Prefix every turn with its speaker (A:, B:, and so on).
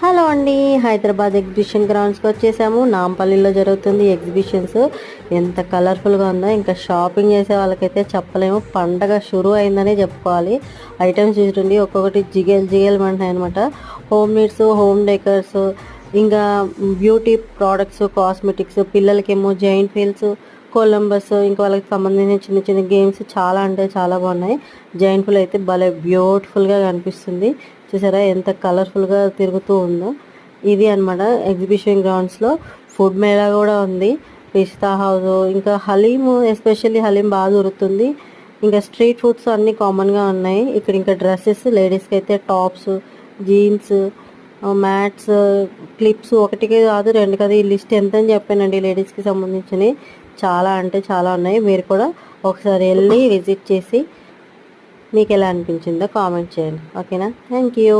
A: Hello అండి, Hyderabad exhibition గ్రౌండ్స్కి వచ్చేసాము. నాంపల్లిలో జరుగుతుంది ఎగ్జిబిషన్స్. ఎంత కలర్ఫుల్గా ఉందో, ఇంకా షాపింగ్ చేసే వాళ్ళకైతే చెప్పలేము. పండగ షురూ అయిందనే చెప్పుకోవాలి. ఐటమ్స్ చూడండి, ఒక్కొక్కటి జిగేల్ జిగేల్ అంటాయి అనమాట. హోమ్ నీడ్స్, హోమ్ డెకర్స్, ఇంకా బ్యూటీ ప్రోడక్ట్స్, కాస్మెటిక్స్, పిల్లలకేమో జైంట్ వీల్స్, కొలంబస్, ఇంకా వాళ్ళకి సంబంధించిన చిన్న చిన్న గేమ్స్ చాలా అంటే చాలా బాగున్నాయి. జైంట్ వీల్ అయితే భలే బ్యూటిఫుల్గా కనిపిస్తుంది. చూసారా ఎంత కలర్ఫుల్గా తిరుగుతూ ఉందో. ఇది అనమాట ఎగ్జిబిషన్ గ్రౌండ్స్లో. ఫుడ్ మేళా కూడా ఉంది, పిస్తా హౌస్, ఇంకా హలీం, ఎస్పెషల్లీ హలీం బాగా దొరుకుతుంది. ఇంకా స్ట్రీట్ ఫుడ్స్ అన్నీ కామన్గా ఉన్నాయి ఇక్కడ. ఇంకా డ్రెస్సెస్, లేడీస్కి అయితే టాప్స్, జీన్స్, మ్యాట్స్, క్లిప్స్, ఒకటికే కాదు రెండు కాదు, ఈ లిస్ట్ ఎంత అని చెప్పానండి. లేడీస్కి సంబంధించినవి చాలా అంటే చాలా ఉన్నాయి. మీరు కూడా ఒకసారి వెళ్ళి విజిట్ చేసి మీకు ఎలా అనిపించిందో కామెంట్ చేయండి. ఓకేనా? Thank you.